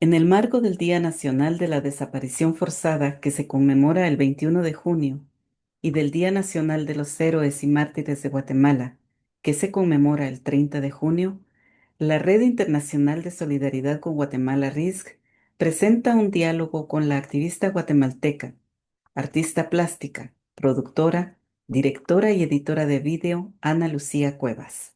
En el marco del Día Nacional de la Desaparición Forzada, que se conmemora el 21 de junio, y del Día Nacional de los Héroes y Mártires de Guatemala, que se conmemora el 30 de junio, la Red Internacional de Solidaridad con Guatemala, RISC, presenta un diálogo con la activista guatemalteca, artista plástica, productora, directora y editora de vídeo Ana Lucía Cuevas.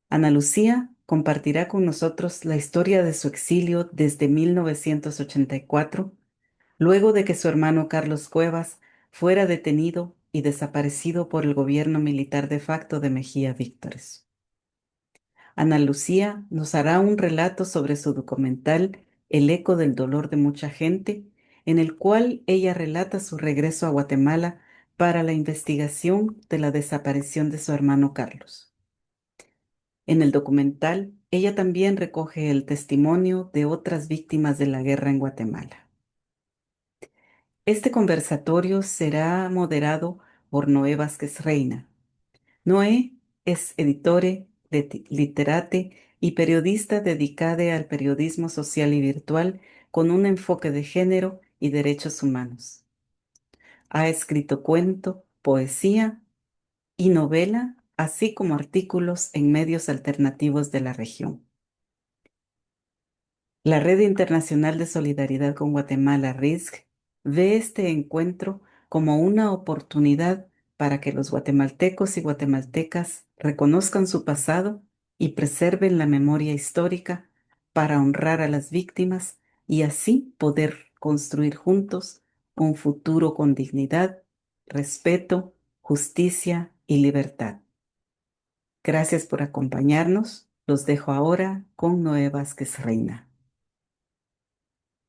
Ana Lucía compartirá con nosotros la historia de su exilio desde 1984, luego de que su hermano Carlos Cuevas fuera detenido y desaparecido por el gobierno militar de facto de Mejía Víctores. Ana Lucía nos hará un relato sobre su documental El eco del dolor de mucha gente, en el cual ella relata su regreso a Guatemala para la investigación de la desaparición de su hermano Carlos. En el documental, ella también recoge el testimonio de otras víctimas de la guerra en Guatemala. Este conversatorio será moderado por Noé Vázquez Reina. Noé es editore, literate y periodista dedicada al periodismo social y virtual con un enfoque de género y derechos humanos. Ha escrito cuento, poesía y novela, así como artículos en medios alternativos de la región. La Red Internacional de Solidaridad con Guatemala, RISC, ve este encuentro como una oportunidad para que los guatemaltecos y guatemaltecas reconozcan su pasado y preserven la memoria histórica para honrar a las víctimas y así poder construir juntos un futuro con dignidad, respeto, justicia y libertad. Gracias por acompañarnos. Los dejo ahora con Noé Vázquez Reina.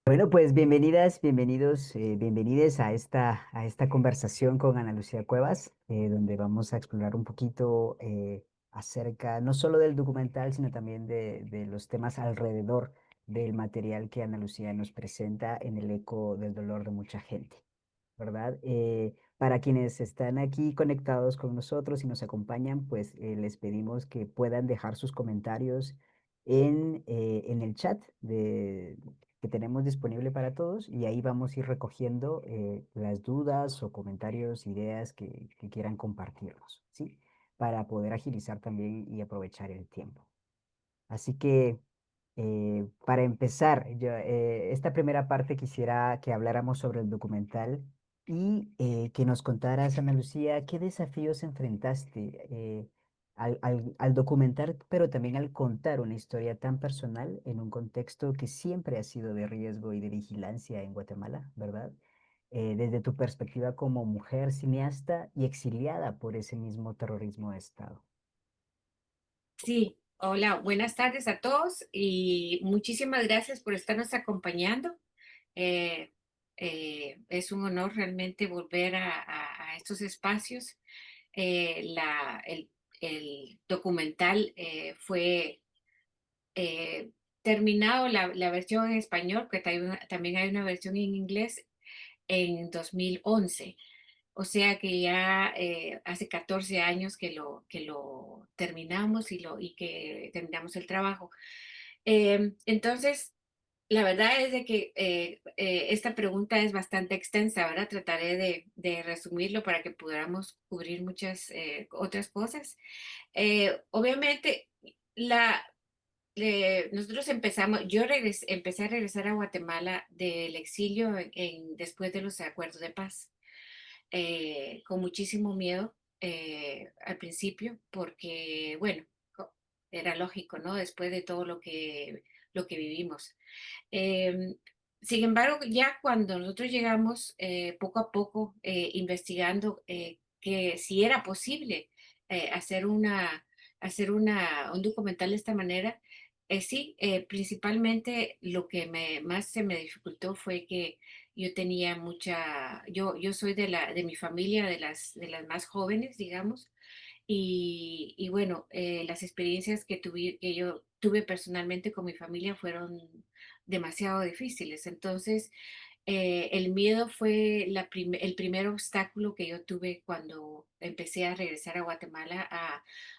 Bueno, pues bienvenidas, bienvenidos, bienvenides a esta conversación con Ana Lucía Cuevas, donde vamos a explorar un poquito acerca no solo del documental, sino también de los temas alrededor del material que Ana Lucía nos presenta en el eco del dolor de mucha gente, ¿verdad? Para quienes están aquí conectados con nosotros y nos acompañan, pues les pedimos que puedan dejar sus comentarios en el chat que tenemos disponible para todos y ahí vamos a ir recogiendo las dudas o comentarios, ideas que quieran compartirnos, ¿sí? Para poder agilizar también y aprovechar el tiempo. Así que para empezar, esta primera parte quisiera que habláramos sobre el documental y que nos contaras, Ana Lucía, qué desafíos enfrentaste al documentar, pero también al contar una historia tan personal en un contexto que siempre ha sido de riesgo y de vigilancia en Guatemala, ¿verdad? Desde tu perspectiva como mujer cineasta y exiliada por ese mismo terrorismo de Estado. Sí, hola, buenas tardes a todos y muchísimas gracias por estarnos acompañando. Eh, es un honor realmente volver a estos espacios. El documental fue eh, terminado, la versión en español, que también hay una versión en inglés, en 2011. O sea que ya hace 14 años que lo terminamos y que terminamos el trabajo. Entonces, la verdad es de que esta pregunta es bastante extensa. Ahora trataré de resumirlo para que podamos cubrir muchas otras cosas. Obviamente, la, nosotros empezamos, empecé a regresar a Guatemala del exilio después de los acuerdos de paz, con muchísimo miedo al principio, porque, bueno, era lógico, ¿no? Después de todo lo que vivimos. Eh, Sin embargo, ya cuando nosotros llegamos poco a poco investigando que si era posible hacer un documental de esta manera, sí, principalmente lo que más se me dificultó fue que yo tenía yo soy de mi familia, de las más jóvenes, digamos, y bueno, las experiencias que yo tuve personalmente con mi familia fueron demasiado difíciles. Entonces, el miedo fue el primer obstáculo que yo tuve cuando empecé a regresar a Guatemala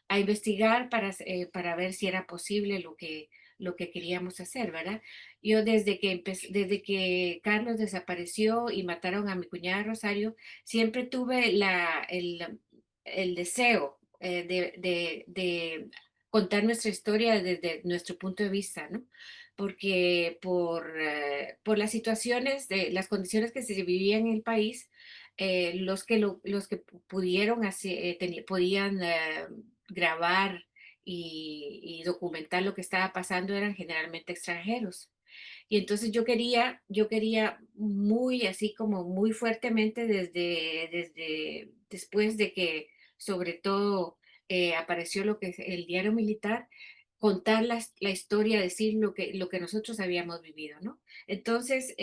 a investigar para ver si era posible lo que queríamos hacer, ¿verdad? Yo desde que Carlos desapareció y mataron a mi cuñada Rosario, siempre tuve el deseo de contar nuestra historia desde nuestro punto de vista, ¿no? Porque por las situaciones, las condiciones que se vivían en el país, los que pudieron podían grabar y documentar lo que estaba pasando eran generalmente extranjeros. Y entonces yo quería muy así como muy fuertemente desde después de que sobre todo apareció lo que es el diario militar, contar la historia, decir lo que nosotros habíamos vivido, ¿no? Entonces,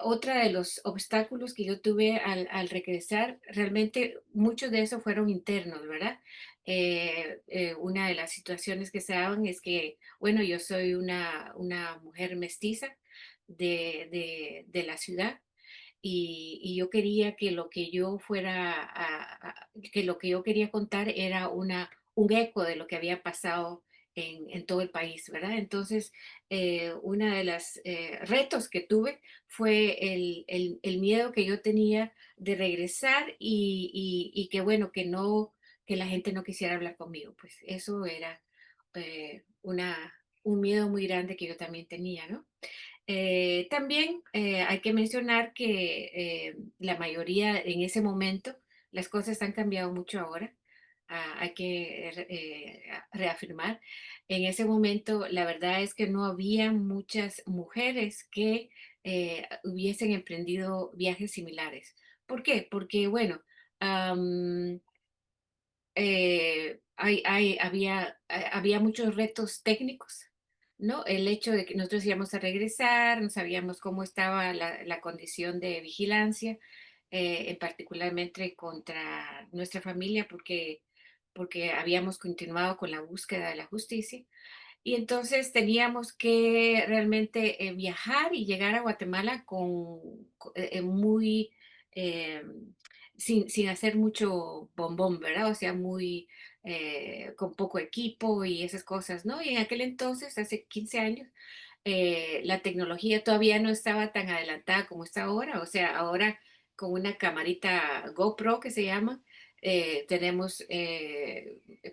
otra de los obstáculos que yo tuve al regresar, realmente muchos de esos fueron internos, ¿verdad? Una de las situaciones que se daban es que, bueno, yo soy una mujer mestiza de la ciudad y yo quería que lo que yo que lo que yo quería contar era un eco de lo que había pasado en todo el país, ¿verdad? Entonces, una de las retos que tuve fue el miedo que yo tenía de regresar y que, bueno, que la gente no quisiera hablar conmigo. Pues eso era un miedo muy grande que yo también tenía, ¿no? También hay que mencionar que la mayoría en ese momento, las cosas han cambiado mucho ahora. Hay que reafirmar. En ese momento, la verdad es que no había muchas mujeres que hubiesen emprendido viajes similares. ¿Por qué? Porque, bueno, había muchos retos técnicos, ¿no? El hecho de que nosotros íbamos a regresar, no sabíamos cómo estaba la condición de vigilancia, en particularmente contra nuestra familia, porque habíamos continuado con la búsqueda de la justicia. Y entonces teníamos que realmente viajar y llegar a Guatemala muy, eh, sin hacer mucho bombón, ¿verdad? O sea, con poco equipo y esas cosas, ¿no? Y en aquel entonces, hace 15 años, la tecnología todavía no estaba tan adelantada como está ahora. O sea, ahora con una camarita GoPro que se llama,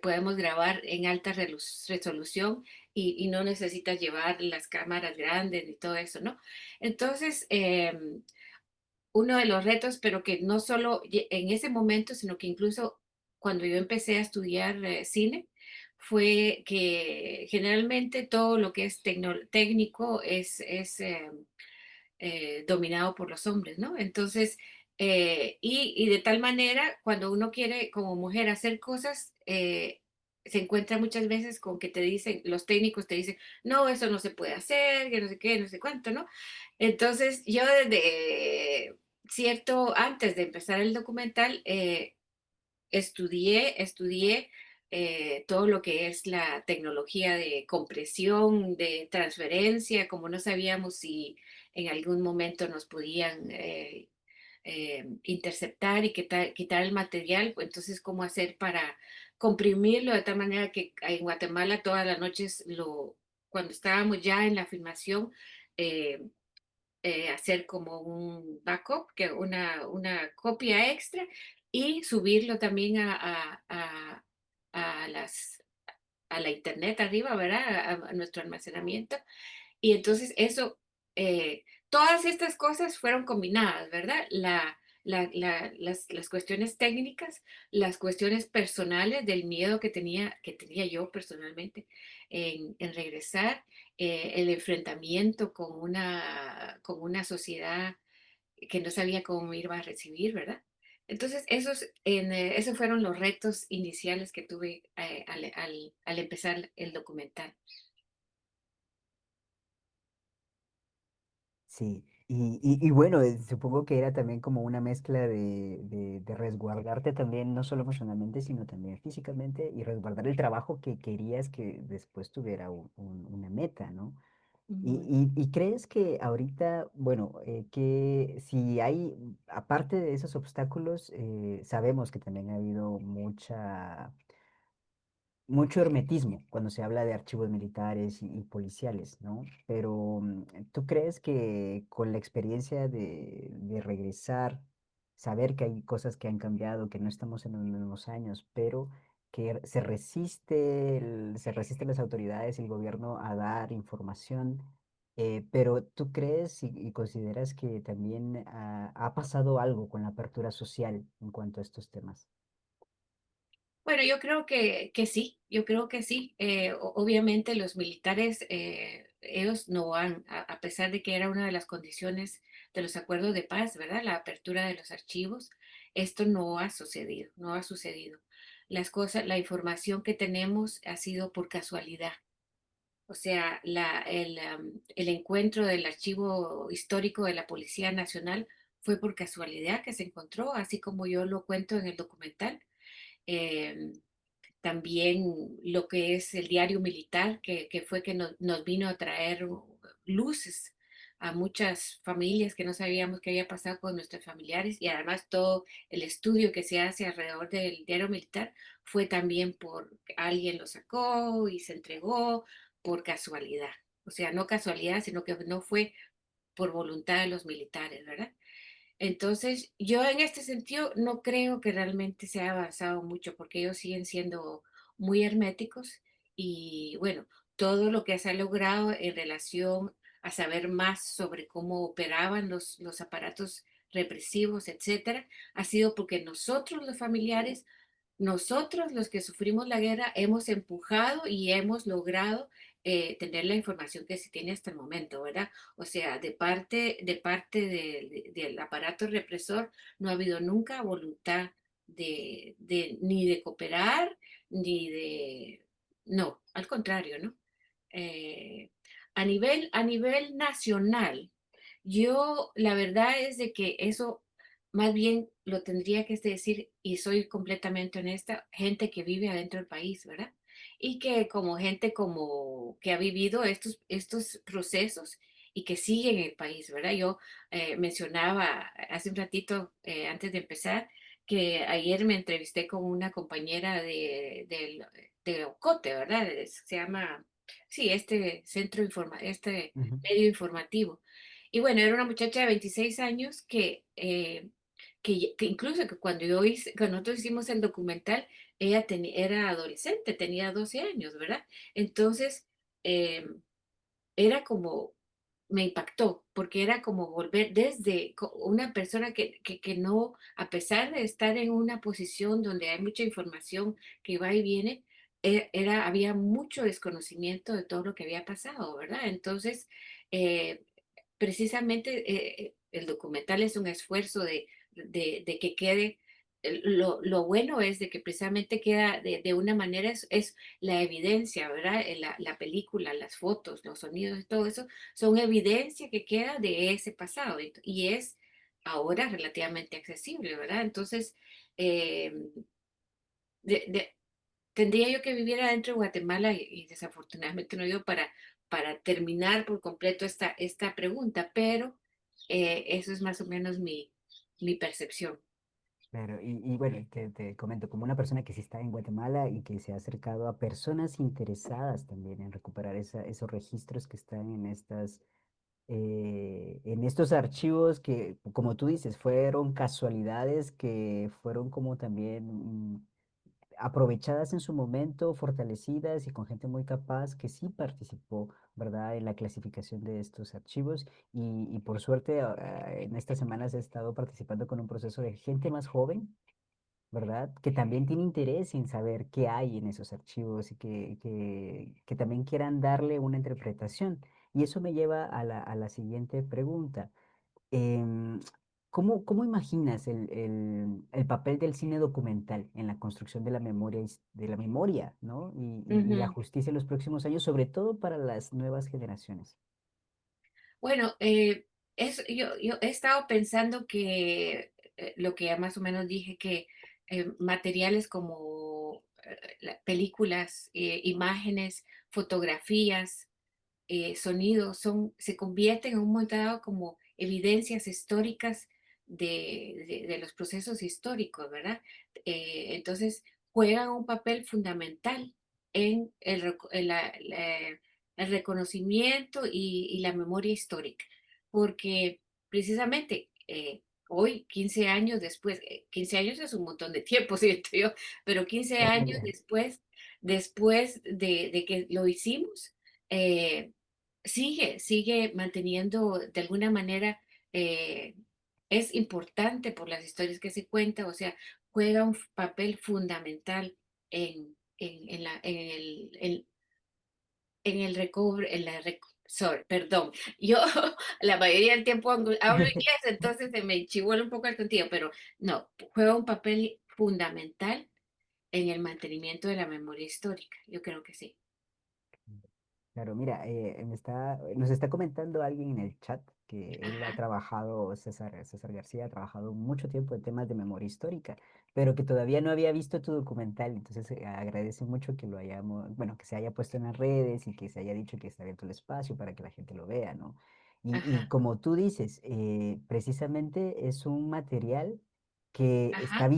podemos grabar en alta resolución y no necesitas llevar las cámaras grandes ni todo eso, ¿no? Entonces, uno de los retos, pero que no solo en ese momento, sino que incluso cuando yo empecé a estudiar cine, fue que generalmente todo lo que es técnico es dominado por los hombres, ¿no? Entonces, y de tal manera, cuando uno quiere como mujer hacer cosas, se encuentra muchas veces con que te dicen, los técnicos te dicen, no, eso no se puede hacer, que no sé qué, no sé cuánto, ¿no? Entonces, yo antes de empezar el documental, estudié todo lo que es la tecnología de compresión, de transferencia, como no sabíamos si en algún momento nos podían interceptar y quitar el material, pues entonces cómo hacer para comprimirlo de tal manera que en Guatemala todas las noches, cuando estábamos ya en la filmación, eh, hacer como un backup, una copia extra y subirlo también a a la internet arriba, ¿verdad? A nuestro almacenamiento. Y entonces todas estas cosas fueron combinadas, ¿verdad? Las cuestiones técnicas, las cuestiones personales del miedo que tenía yo personalmente en regresar, el enfrentamiento con una sociedad que no sabía cómo me iba a recibir, ¿verdad? Entonces, esos fueron los retos iniciales que tuve al empezar el documental. Sí, y bueno, supongo que era también como una mezcla de resguardarte también, no solo emocionalmente, sino también físicamente, y resguardar el trabajo que querías que después tuviera una meta, ¿no? Ujú. Y crees que ahorita, bueno, que si hay, aparte de esos obstáculos, sabemos que también ha habido mucho hermetismo cuando se habla de archivos militares y policiales, ¿no? Pero ¿tú crees que con la experiencia de regresar, saber que hay cosas que han cambiado, que no estamos en los mismos años, pero que se resisten las autoridades y el gobierno a dar información, pero tú crees y consideras que también ha pasado algo con la apertura social en cuanto a estos temas? Bueno, yo creo que sí, yo creo que sí. Obviamente los militares, ellos no han, a pesar de que era una de las condiciones de los acuerdos de paz, ¿verdad? La apertura de los archivos, esto no ha sucedido, no ha sucedido. Las cosas, la información que tenemos ha sido por casualidad. O sea, el encuentro del archivo histórico de la Policía Nacional fue por casualidad que se encontró, así como yo lo cuento en el documental. Em, También lo que es el diario militar, que fue que nos vino a traer luces a muchas familias que no sabíamos qué había pasado con nuestros familiares, y además todo el estudio que se hace alrededor del diario militar fue también por alguien lo sacó y se entregó por casualidad. O sea, no casualidad, sino que no fue por voluntad de los militares, ¿verdad? Entonces, yo en este sentido no creo que realmente se ha avanzado mucho porque ellos siguen siendo muy herméticos y bueno, todo lo que se ha logrado en relación a saber más sobre cómo operaban los aparatos represivos, etcétera, ha sido porque nosotros los familiares, nosotros los que sufrimos la guerra, hemos empujado y hemos logrado tener la información que se tiene hasta el momento, ¿verdad? O sea, del aparato represor no ha habido nunca voluntad ni de cooperar, ni de... No, al contrario, ¿no? Eh, a nivel nacional, yo la verdad es de que eso más bien lo tendría que decir, y soy completamente honesta, gente que vive adentro del país, ¿verdad? Y que como gente como que ha vivido estos procesos y que sigue en el país, ¿verdad? Yo mencionaba hace un ratito, antes de empezar, que ayer me entrevisté con una compañera de Ocote, ¿verdad? Se llama, sí, este este Ujú. medio informativo. Y bueno, era una muchacha de 26 años que incluso que cuando nosotros hicimos el documental, era adolescente, tenía 12 años, ¿verdad? Entonces, eh, era como, me impactó, porque era como volver desde una persona que no, a pesar de estar en una posición donde hay mucha información que va y viene, había mucho desconocimiento de todo lo que había pasado, ¿verdad? Entonces, eh, precisamente el documental es un esfuerzo de que quede, lo bueno es de que precisamente queda de una manera, es la evidencia, ¿verdad? La película, las fotos, los sonidos y todo eso son evidencia que queda de ese pasado y es ahora relativamente accesible, ¿verdad? Entonces, eh, de- de- tendría yo que vivir adentro de Guatemala y desafortunadamente no yo para terminar por completo esta pregunta, pero eso es más o menos mi percepción. Claro, y bueno, te comento, como una persona que sí está en Guatemala y que se ha acercado a personas interesadas también en recuperar esos registros que están en estos archivos que, como tú dices, fueron casualidades que fueron como también aprovechadas en su momento, fortalecidas y con gente muy capaz que sí participó, ¿verdad?, en la clasificación de estos archivos. Y por suerte, en estas semanas he estado participando con un proceso de gente más joven, ¿verdad? Que también tiene interés en saber qué hay en esos archivos y que también quieran darle una interpretación. Y eso me lleva a la siguiente pregunta. Em, cómo imaginas el papel del cine documental en la construcción de la memoria, de la memoria, ¿no? Y la Ujú. justicia en los próximos años, sobre todo para las nuevas generaciones? Bueno, yo he estado pensando que lo que ya más o menos dije, que materiales como películas, imágenes, fotografías, sonidos, se convierten en un momento dado como evidencias históricas de los procesos históricos, ¿verdad? Entonces, juegan un papel fundamental en el reconocimiento y la memoria histórica, porque precisamente hoy, 15 años después, 15 años es un montón de tiempo, siento yo, pero 15 años después de que lo hicimos, eh, sigue manteniendo de alguna manera, eh, es importante por las historias que se cuentan, o sea, juega un papel fundamental en el recobro, sorry, perdón, yo la mayoría del tiempo hablo inglés, entonces se me chivuela un poco el sentido, pero no, juega un papel fundamental en el mantenimiento de la memoria histórica, yo creo que sí. Claro, mira, nos está comentando alguien en el chat que él ha Ajá, trabajado, César García ha trabajado mucho tiempo en temas de memoria histórica, pero que todavía no había visto tu documental, entonces agradece mucho que lo hayamos, bueno, que se haya puesto en las redes y que se haya dicho que está abierto el espacio para que la gente lo vea, ¿no? Y ajá, como tú dices, precisamente es un material que ajá,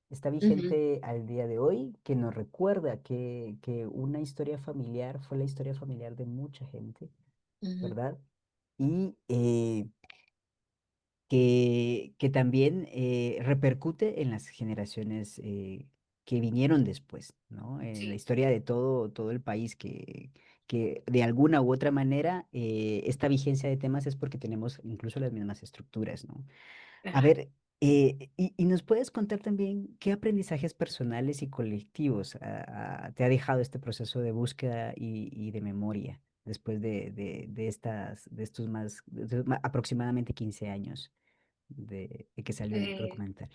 está ujú, vigente al día de hoy, que nos recuerda que una historia familiar fue la historia familiar de mucha gente, ujú, ¿verdad? Y que también repercute en las generaciones que vinieron después, ¿no? En la sí, historia de todo el país que de alguna u otra manera esta vigencia de temas es porque tenemos incluso las mismas estructuras, ¿no? A ajá. ver, y nos puedes contar también qué aprendizajes personales y colectivos te ha dejado este proceso de búsqueda y de memoria después de estos aproximadamente 15 años de que salió el Eh, documental.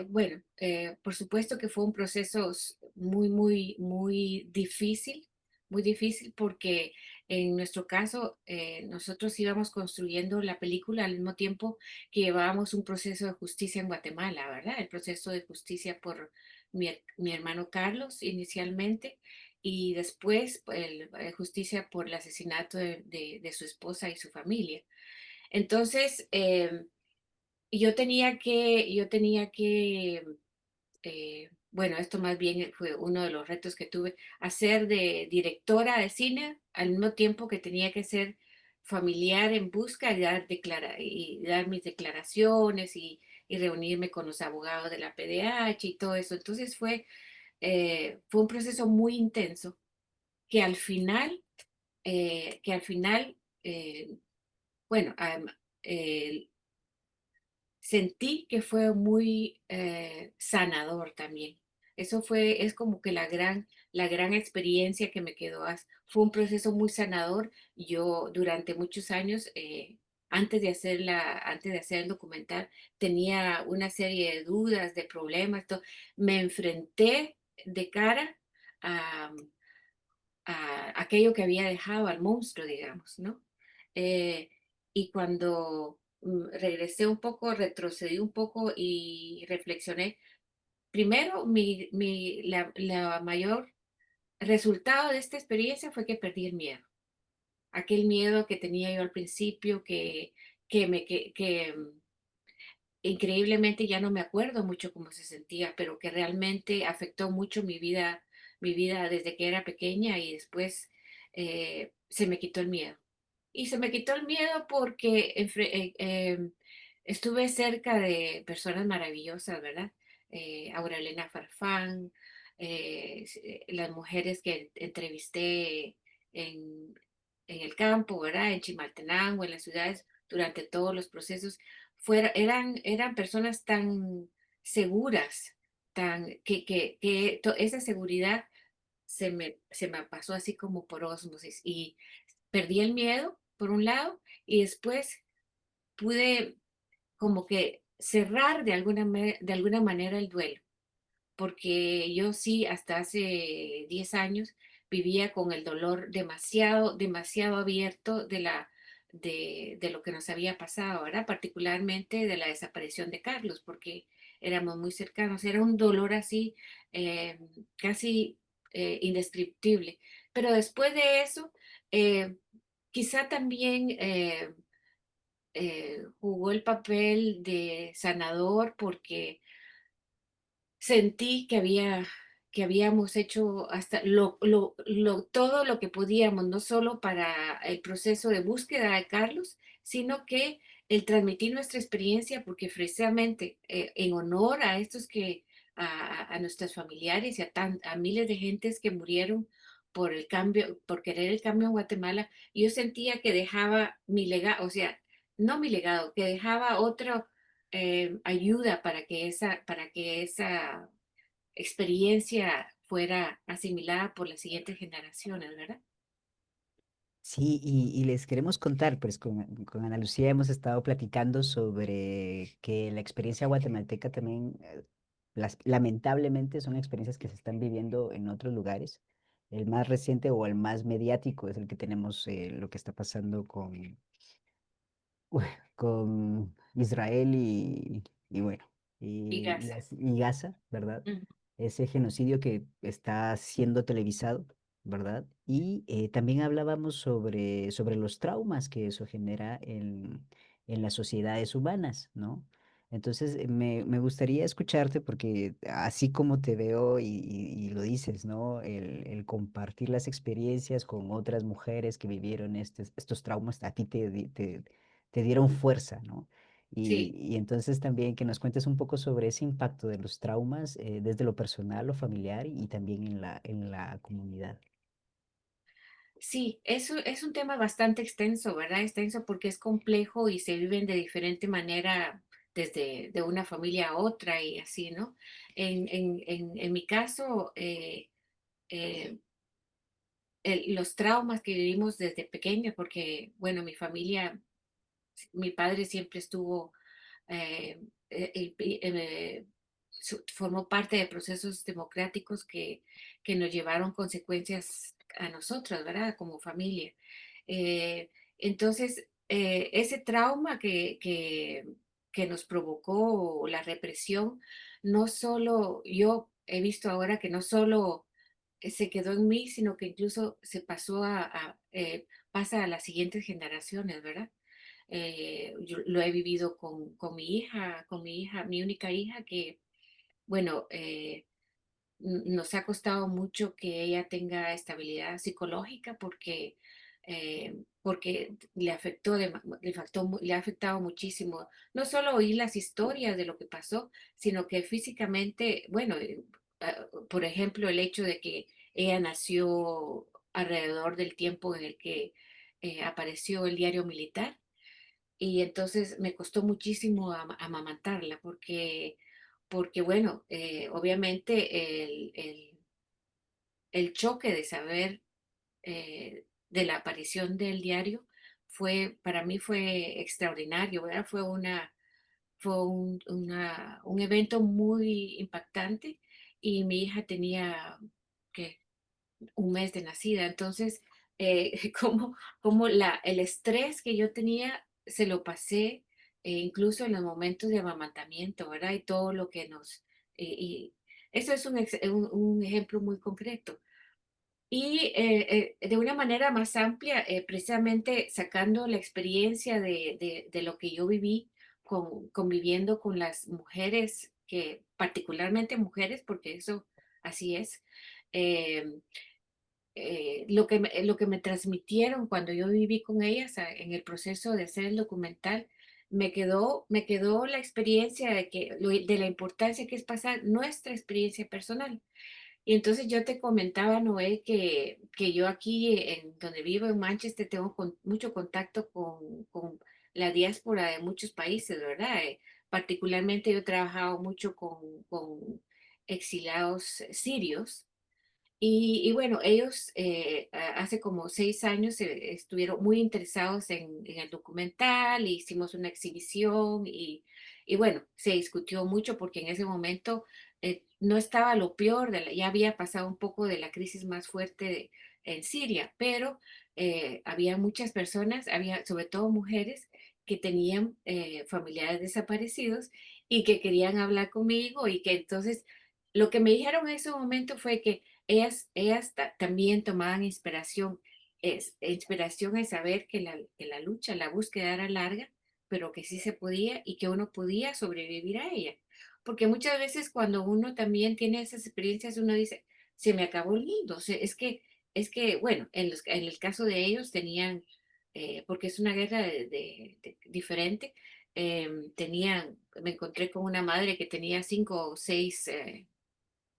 bueno, por supuesto que fue un proceso muy difícil porque en nuestro caso nosotros íbamos construyendo la película al mismo tiempo que llevábamos un proceso de justicia en Guatemala, ¿verdad? El proceso de justicia por mi hermano Carlos inicialmente y después justicia por el asesinato de su esposa y su familia. Entonces, bueno, esto más bien fue uno de los retos que tuve, hacer de directora de cine al mismo tiempo que tenía que ser familiar en busca y dar mis declaraciones y reunirme con los abogados de la PDH y todo eso. Entonces fue un proceso muy intenso que al final, que al final, bueno, sentí que fue muy sanador también. Es como que la gran experiencia que me quedó. Fue un proceso muy sanador. Yo durante muchos años, antes de hacer el documental, tenía una serie de dudas, de problemas. Me enfrenté de cara a, a aquello que había dejado al monstruo, digamos, ¿no? Eh, y cuando regresé un poco, retrocedí un poco y reflexioné, primero, la mayor resultado de esta experiencia fue que perdí el miedo. Aquel miedo que tenía yo al principio, que increíblemente ya no me acuerdo mucho cómo se sentía, pero que realmente afectó mucho mi vida desde que era pequeña y después se me quitó el miedo. Y se me quitó el miedo porque estuve cerca de personas maravillosas, ¿verdad? Aurelena Farfán, las mujeres que entrevisté en, en el campo, ¿verdad? En Chimaltenango, en las ciudades, durante todos los procesos eran personas tan seguras, esa seguridad se me pasó así como por ósmosis y perdí el miedo, por un lado, y después pude como que cerrar de alguna manera el duelo porque yo sí, hasta hace 10 años vivía con el dolor demasiado abierto de lo que nos había pasado, ¿verdad? Particularmente de la desaparición de Carlos, porque éramos muy cercanos. Era un dolor así, eh, casi indescriptible. Pero después de eso, eh, quizá también jugó el papel de sanador porque sentí que habíamos hecho hasta todo lo que podíamos, no solo para el proceso de búsqueda de Carlos, sino que el transmitir nuestra experiencia, porque precisamente en honor a estos a nuestros familiares y a miles de gentes que murieron por el cambio, por querer el cambio en Guatemala, yo sentía que dejaba mi legado, o sea, no mi legado, que dejaba otra ayuda para que esa experiencia fuera asimilada por las siguientes generaciones, ¿verdad? Sí, y les queremos contar, pues con Ana Lucía hemos estado platicando sobre que la experiencia guatemalteca también, lamentablemente, son experiencias que se están viviendo en otros lugares. El más reciente o el más mediático es el que tenemos, lo que está pasando con Israel y bueno, Y Gaza. y Gaza, ¿verdad? Ujú. Ese genocidio que está siendo televisado, ¿verdad? Y también hablábamos sobre los traumas que eso genera en las sociedades humanas, ¿no? Entonces, me gustaría escucharte porque así como te veo y lo dices, ¿no? El compartir las experiencias con otras mujeres que vivieron estos traumas, a ti te dieron fuerza, ¿no? Sí, Y entonces también que nos cuentes un poco sobre ese impacto de los traumas desde lo personal, lo familiar y también en la comunidad. sí, eso es un tema bastante extenso, ¿verdad? Extenso porque es complejo y se viven de diferente manera desde de una familia a otra y así, ¿no? En mi caso, eh, los traumas que vivimos desde pequeños, porque, bueno, mi familia, mi padre siempre estuvo eh, formó parte de procesos democráticos que nos llevaron consecuencias a nosotros, ¿verdad? Como familia. Eh, entonces, ese trauma que nos provocó la represión, no solo yo he visto ahora que no solo se quedó en mí, sino que incluso se pasó pasa a las siguientes generaciones, ¿verdad? Yo lo he vivido con mi hija, mi única hija, que, bueno, nos ha costado mucho que ella tenga estabilidad psicológica porque le ha afectado muchísimo, no solo oír las historias de lo que pasó, sino que físicamente, bueno, por ejemplo, el hecho de que ella nació alrededor del tiempo en el que apareció el diario militar y entonces me costó muchísimo amamantarla porque bueno, obviamente el choque de saber de la aparición del diario para mí fue extraordinario, ¿verdad? Fue un evento muy impactante y mi hija tenía, ¿qué? Un mes de nacida. Entonces, como el estrés que yo tenía se lo pasé incluso en los momentos de amamantamiento, ¿verdad? Y todo lo que y eso es un ejemplo muy concreto. Y de una manera más amplia, precisamente sacando la experiencia de lo que yo viví conviviendo con las mujeres, que particularmente mujeres, porque eso así es. eh, lo que me transmitieron cuando yo viví con ellas en el proceso de hacer el documental, me quedó la experiencia de la importancia que es pasar nuestra experiencia personal. Y entonces yo te comentaba, Noé, que yo aquí, en donde vivo en Manchester, tengo mucho contacto con la diáspora de muchos países, ¿verdad? Particularmente yo he trabajado mucho con exiliados sirios y bueno, ellos hace como 6 años estuvieron muy interesados en el documental, hicimos una exhibición y bueno, se discutió mucho porque en ese momento no estaba lo peor, ya había pasado un poco de la crisis más fuerte en Siria, pero había muchas personas, había sobre todo mujeres que tenían familiares desaparecidos y que querían hablar conmigo y que entonces lo que me dijeron en ese momento fue que ellas también tomaban inspiración, inspiración en saber que la lucha, la búsqueda era larga, pero que sí se podía y que uno podía sobrevivir a ella. Porque muchas veces cuando uno también tiene esas experiencias, uno dice, se me acabó el mundo. O sea, bueno, en el caso de ellos tenían, porque es una guerra diferente, me encontré con una madre que tenía 5 o 6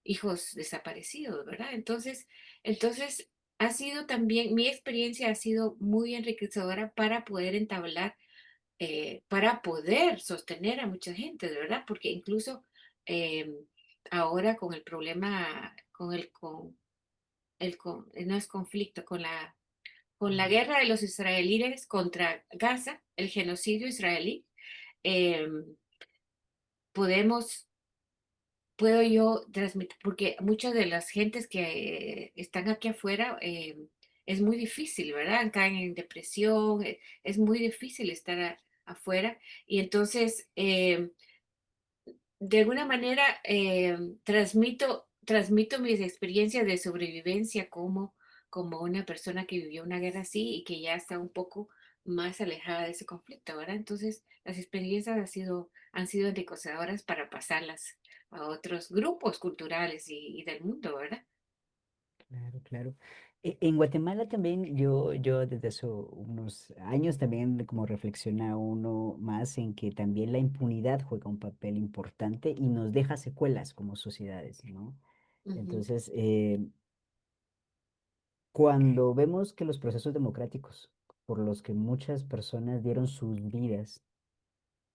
hijos desaparecidos, ¿verdad? Entonces ha sido también, mi experiencia ha sido muy enriquecedora para poder entablar, para poder sostener a mucha gente, de verdad, porque incluso eh, ahora con el problema, no es conflicto, con la guerra de los israelíes contra Gaza, el genocidio israelí, eh, podemos puedo yo transmitir, porque muchas de las gentes que están aquí afuera es muy difícil, ¿verdad? Caen en depresión, es muy difícil estar afuera. Y entonces, de alguna manera, transmito mis experiencias de sobrevivencia como una persona que vivió una guerra así y que ya está un poco más alejada de ese conflicto, ¿verdad? Entonces, las experiencias han sido enriquecedoras para pasarlas a otros grupos culturales y del mundo, ¿verdad? Claro, claro. En Guatemala también yo desde hace unos años también como reflexiona uno más en que también la impunidad juega un papel importante y nos deja secuelas como sociedades, ¿no? Ujú, Entonces, cuando vemos que los procesos democráticos por los que muchas personas dieron sus vidas,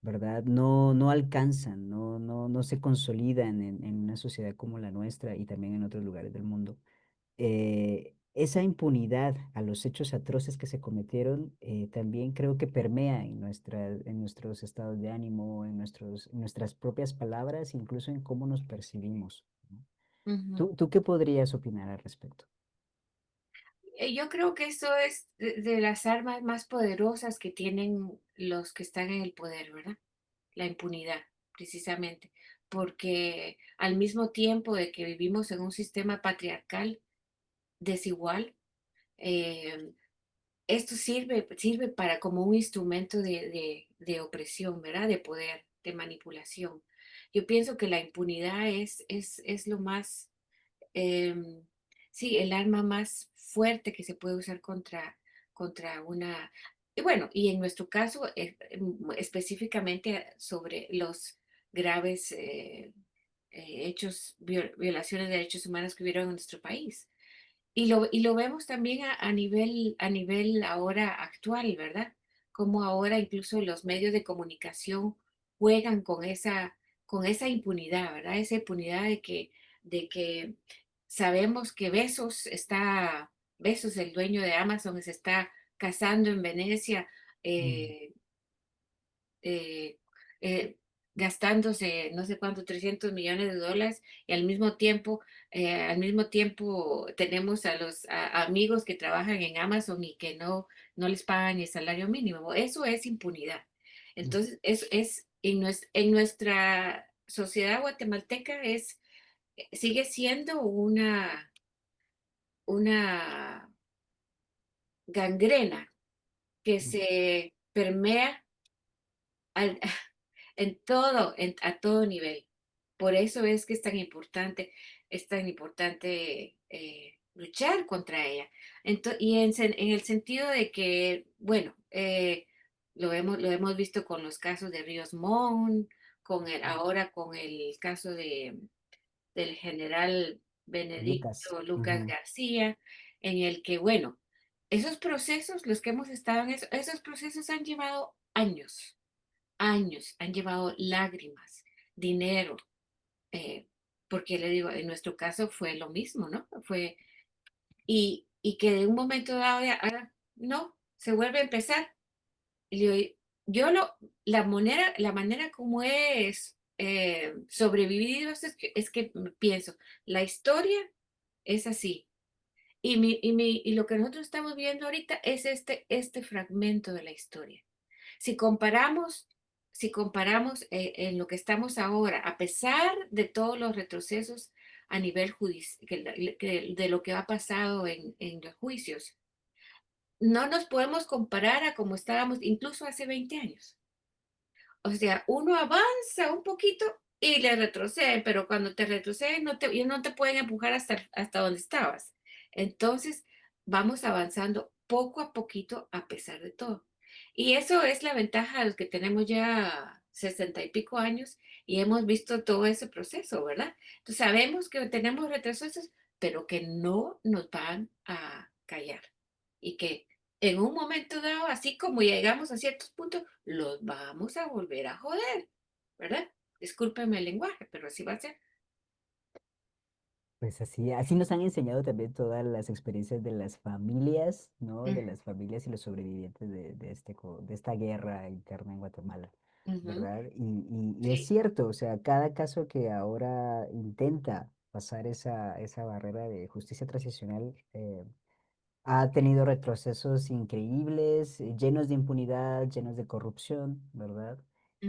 ¿verdad? No alcanzan, no se consolidan en una sociedad como la nuestra y también en otros lugares del mundo. Esa impunidad a los hechos atroces que se cometieron también creo que permea en nuestros estados de ánimo, en nuestras propias palabras, incluso en cómo nos percibimos, ¿no? ujú. ¿Tú qué podrías opinar al respecto? Yo creo que eso es de las armas más poderosas que tienen los que están en el poder, ¿verdad? La impunidad, precisamente, porque al mismo tiempo de que vivimos en un sistema patriarcal desigual, eh, esto sirve para como un instrumento de opresión, ¿verdad? De poder, de manipulación. Yo pienso que la impunidad es lo más, sí, el arma más fuerte que se puede usar contra una. Y bueno, y en nuestro caso, específicamente sobre los graves violaciones de derechos humanos que hubieron en nuestro país. Y lo vemos también a nivel ahora actual, ¿verdad? Como ahora incluso los medios de comunicación juegan con esa impunidad, ¿verdad? Esa impunidad de que sabemos que Besos, el dueño de Amazon, se está casando en Venecia, Mm, eh, eh, eh, gastándose no sé cuánto, $300 millones y al mismo tiempo tenemos a los amigos que trabajan en Amazon y que no les pagan el salario mínimo. Eso es impunidad. mm, Entonces, en nuestra sociedad guatemalteca sigue siendo una gangrena que mm, se permea al- a todo nivel. Por eso es tan importante luchar contra ella. Y en el sentido de que, bueno, lo hemos visto con los casos de Ríos Montt, mm. ahora con el caso del general Lucas. Benedicto Lucas Ujú, García, en el que, bueno, esos procesos, los que hemos estado esos procesos han llevado años, años, han llevado lágrimas, dinero, eh, porque le digo, en nuestro caso fue lo mismo, ¿no? Y que de un momento dado no, se vuelve a empezar. Y le digo, la manera como es sobrevivido es que pienso, la historia es así. Y lo que nosotros estamos viendo ahorita es este fragmento de la historia. Si comparamos, si comparamos en lo que estamos ahora, a pesar de todos los retrocesos a nivel judicial, de lo que ha pasado en los juicios, no nos podemos comparar a como estábamos incluso hace 20 años. O sea, uno avanza un poquito y le retroceden, pero cuando te retroceden ellos no te pueden empujar hasta donde estabas. Entonces, vamos avanzando poco a poquito a pesar de todo. Y eso es la ventaja de los que tenemos ya 60 y pico años y hemos visto todo ese proceso, ¿verdad? Entonces, sabemos que tenemos retrocesos, pero que no nos van a callar y que en un momento dado, así como llegamos a ciertos puntos, los vamos a volver a joder, ¿verdad? Discúlpeme el lenguaje, pero así va a ser. Pues así nos han enseñado también todas las experiencias de las familias, ¿no? De Mm, las familias y los sobrevivientes de esta guerra interna en Guatemala, ujú, ¿verdad? Y es sí, cierto, o sea, cada caso que ahora intenta pasar esa barrera de justicia transicional ha tenido retrocesos increíbles, llenos de impunidad, llenos de corrupción, ¿verdad?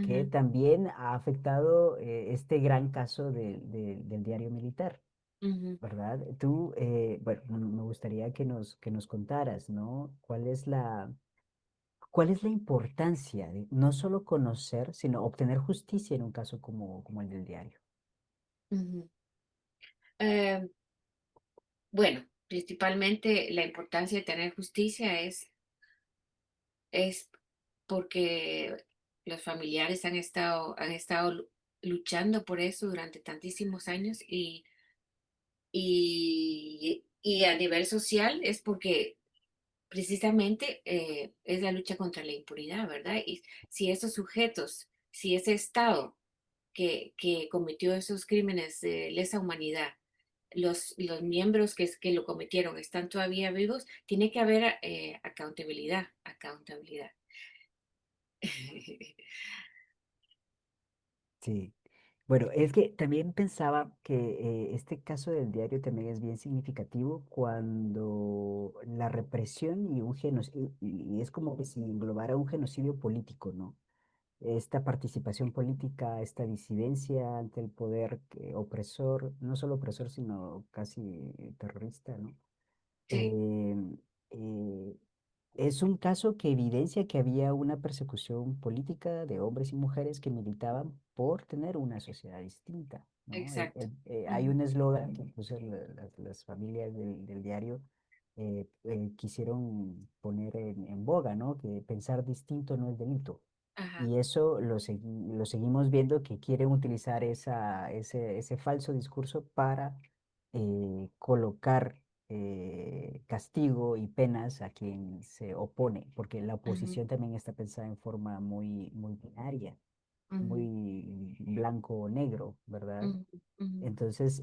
Que ujú, también ha afectado este gran caso del diario militar. ujú, ¿Verdad? Tú, bueno, me gustaría que nos contaras, ¿no? Cuál es la importancia de no solo conocer, sino obtener justicia en un caso como el del diario? ujú. Eh, bueno, principalmente la importancia de tener justicia es porque los familiares han estado luchando por eso durante tantísimos años y a nivel social es porque precisamente es la lucha contra la impunidad, ¿verdad? Y si esos sujetos, si ese Estado que cometió esos crímenes de lesa humanidad, los miembros que lo cometieron están todavía vivos, tiene que haber accountabilidad, accountabilidad. Sí. Bueno, es que también pensaba que este caso del diario también es bien significativo cuando la represión y un genocidio, y es como que si englobara un genocidio político, ¿no? Esta participación política, esta disidencia ante el poder opresor, no solo opresor, sino casi terrorista, ¿no? Sí, Eh, eh, es un caso que evidencia que había una persecución política de hombres y mujeres que militaban por tener una sociedad distinta, ¿no? exacto. Hay Ujú, un eslogan que incluso las familias del diario quisieron poner en boga, ¿no? Que pensar distinto no es delito. ajá, Y eso lo seguimos viendo que quieren utilizar ese falso discurso para colocar castigo y penas a quien se opone, porque la ujú, oposición también está pensada en forma muy binaria, ujú, muy blanco o negro, ¿verdad? ujú, ujú, Entonces,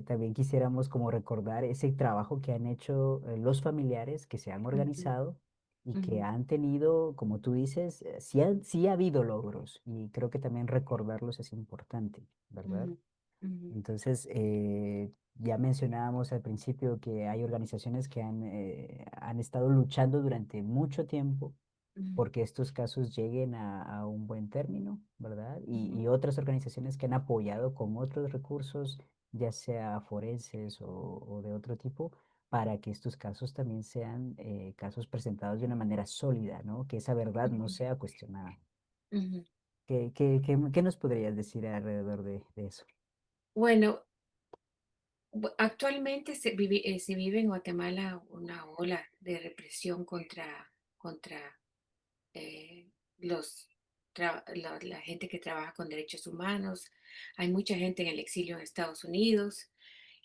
también quisiéramos como recordar ese trabajo que han hecho los familiares que se han ujú, organizado y que ujú, han tenido, como tú dices, sí ha habido logros y creo que también recordarlos es importante, ¿verdad? ujú, ujú, Entonces, ya mencionábamos al principio que hay organizaciones que han estado luchando durante mucho tiempo ujú, porque estos casos lleguen a un buen término, ¿verdad? ujú, Y otras organizaciones que han apoyado con otros recursos, ya sea forenses o de otro tipo, para que estos casos también sean casos presentados de una manera sólida, ¿no? Que esa verdad no ujú, sea cuestionada. ujú. ¿Qué nos podrías decir alrededor de eso? Bueno, actualmente se vive en Guatemala una ola de represión contra eh, los, la gente que trabaja con derechos humanos. Hay mucha gente en el exilio en Estados Unidos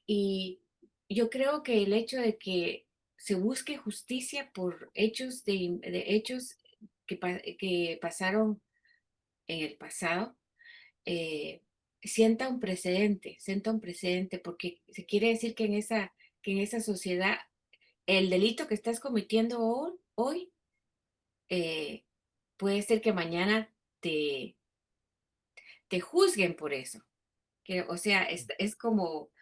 y yo creo que el hecho de que se busque justicia por de hechos que pasaron en el pasado, eh, sienta un precedente, porque se quiere decir que en esa sociedad el delito que estás cometiendo hoy eh, puede ser que mañana te, te juzguen por eso. O sea, es como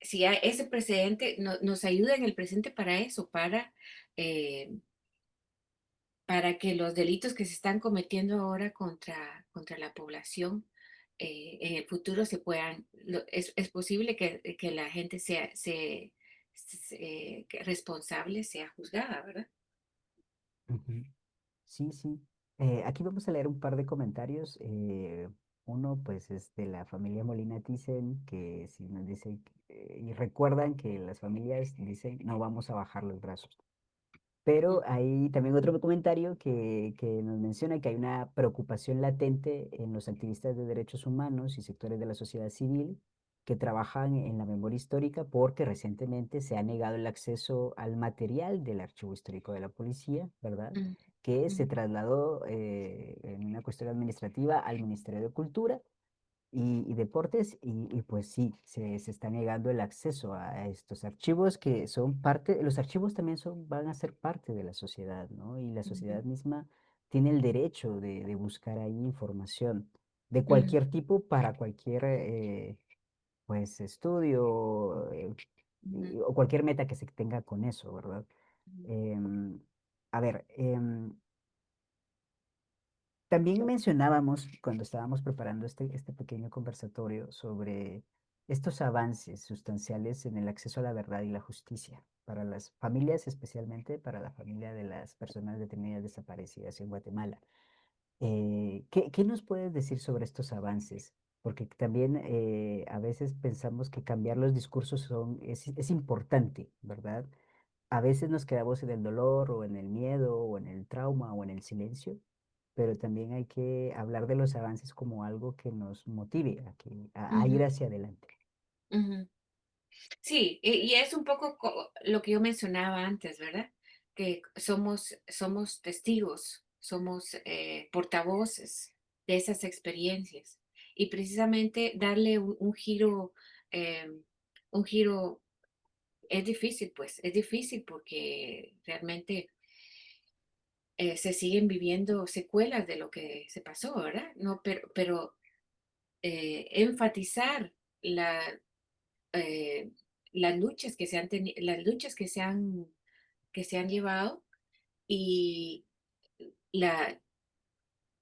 si ese precedente nos ayuda en el presente para eso, eh, para que los delitos que se están cometiendo ahora contra la población en el futuro se puedan, es posible que la gente que responsable sea juzgada, ¿verdad? Ujú. Sí, sí. Aquí vamos a leer un par de comentarios. Uno, pues, es de la familia Molina Thyssen, que si nos dice, y recuerdan que las familias dicen, no vamos a bajar los brazos. Pero hay también otro comentario que nos menciona que hay una preocupación latente en los activistas de derechos humanos y sectores de la sociedad civil que trabajan en la memoria histórica porque recientemente se ha negado el acceso al material del archivo histórico de la policía, ¿verdad? Mm, Que se mm, trasladó en una cuestión administrativa al Ministerio de Cultura y deportes, y pues sí, se está negando el acceso a estos archivos que son parte, los archivos también van a ser parte de la sociedad, ¿no? Y la mm, sociedad misma tiene el derecho de buscar ahí información de mm, cualquier tipo para cualquier, pues, estudio mm, o cualquier meta que se tenga con eso, ¿verdad? mm, Em, a ver, también mencionábamos cuando estábamos preparando este pequeño conversatorio sobre estos avances sustanciales en el acceso a la verdad y la justicia para las familias, especialmente para la familia de las personas detenidas desaparecidas en Guatemala. ¿Qué nos puedes decir sobre estos avances? Porque también a veces pensamos que cambiar los discursos es importante, ¿verdad? A veces nos quedamos en el dolor o en el miedo o en el trauma o en el silencio, pero también hay que hablar de los avances como algo que nos motive a ir ujú, hacia adelante. ujú. Sí, y es un poco lo que yo mencionaba antes, ¿verdad? Que somos testigos, somos portavoces de esas experiencias. Y precisamente darle eh, un giro es difícil, pues, es difícil porque realmente se siguen viviendo secuelas de lo que se pasó, ¿verdad? No, pero enfatizar la, eh, las luchas que las luchas que se han llevado y la,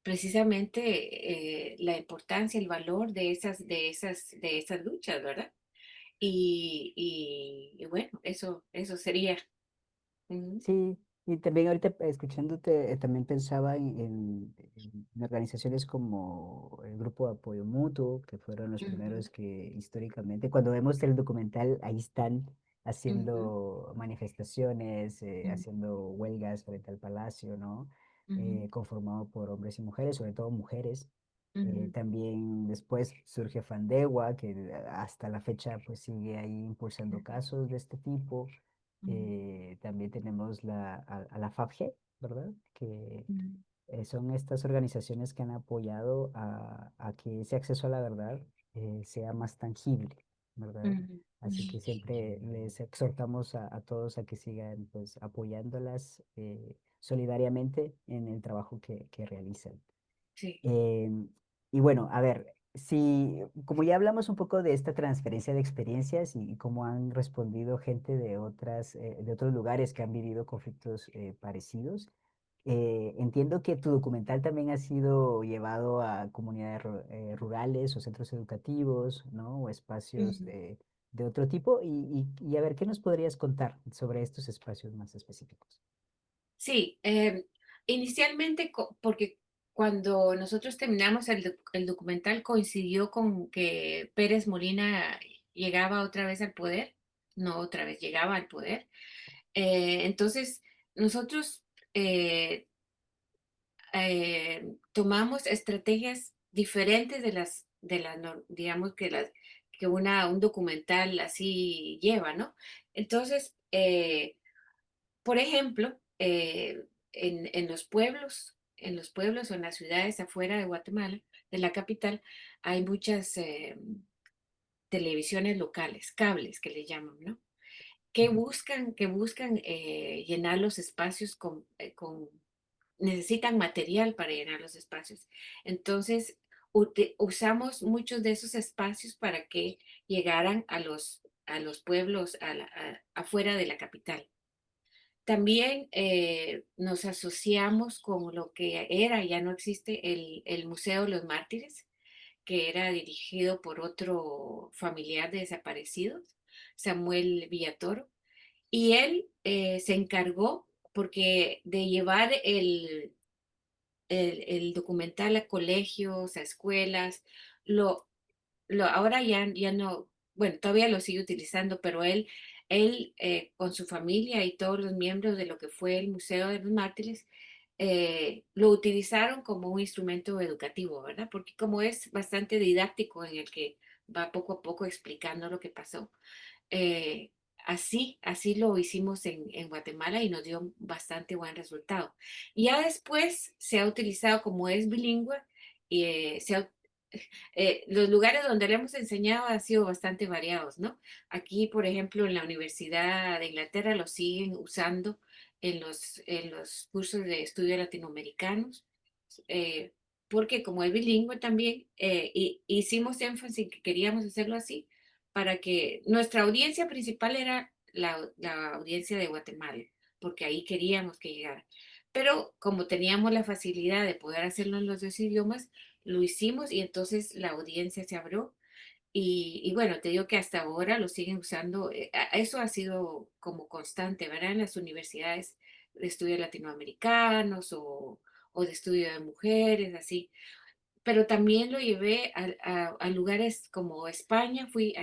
precisamente la importancia, el valor de esas luchas, ¿verdad? Y bueno, eso sería. Ujú, Sí, y también ahorita escuchándote, también pensaba en organizaciones como el Grupo de Apoyo Mutuo, que fueron los ujú, primeros que históricamente, cuando vemos el documental, ahí están ujú, haciendo manifestaciones, ujú, haciendo huelgas frente al palacio, ¿no? ujú, Conformado por hombres y mujeres, sobre todo mujeres. ujú, También después surge Fandewa, que hasta la fecha pues sigue ahí impulsando casos de este tipo. ujú, También tenemos a la FAPG, ¿verdad? Que ujú, son estas organizaciones que han apoyado a que ese acceso a la verdad sea más tangible, ¿verdad? ujú, Así que siempre les exhortamos a todos a que sigan pues apoyándolas solidariamente en el trabajo que realizan. sí. Em, y bueno, a ver, si, como ya hablamos un poco de esta transferencia de experiencias y cómo han respondido gente de otros lugares que han vivido conflictos parecidos, entiendo que tu documental también ha sido llevado a comunidades rurales o centros educativos, ¿no? O espacios Ujú. de otro tipo. Y a ver, ¿qué nos podrías contar sobre estos espacios más específicos? Sí, inicialmente, porque cuando nosotros terminamos el documental coincidió con que Pérez Molina llegaba otra vez al poder, no otra vez, llegaba al poder. Entonces, nosotros eh, tomamos estrategias diferentes digamos, que un documental así lleva, ¿no? Entonces, por ejemplo, en los pueblos o en las ciudades afuera de Guatemala, de la capital, hay muchas televisiones locales, cables que le llaman, ¿no? Que buscan llenar los espacios necesitan material para llenar los espacios. Entonces, usamos muchos de esos espacios para que llegaran a los pueblos afuera de la capital. También nos asociamos con lo que era, ya no existe, el Museo de los Mártires, que era dirigido por otro familiar de desaparecidos, Samuel Villatoro, y él se encargó porque de llevar el documental a colegios, a escuelas, lo, ahora ya no, bueno, todavía lo sigue utilizando, pero él con su familia y todos los miembros de lo que fue el Museo de los Mártires, lo utilizaron como un instrumento educativo, ¿verdad? Porque como es bastante didáctico en el que va poco a poco explicando lo que pasó, eh, así lo hicimos en Guatemala y nos dio bastante buen resultado. Y ya después se ha utilizado como es bilingüe y los lugares donde le hemos enseñado han sido bastante variados, ¿no? Aquí, por ejemplo, en la Universidad de Inglaterra lo siguen usando en los cursos de estudio latinoamericanos, eh, porque como es bilingüe también, hicimos énfasis en que queríamos hacerlo así, para que nuestra audiencia principal era la audiencia de Guatemala, porque ahí queríamos que llegara. Pero como teníamos la facilidad de poder hacerlo en los dos idiomas, lo hicimos y entonces la audiencia se abrió y bueno, te digo que hasta ahora lo siguen usando. Eso ha sido como constante, ¿verdad? En las universidades de estudios latinoamericanos o de estudio de mujeres, así. Pero también lo llevé a lugares como España, fui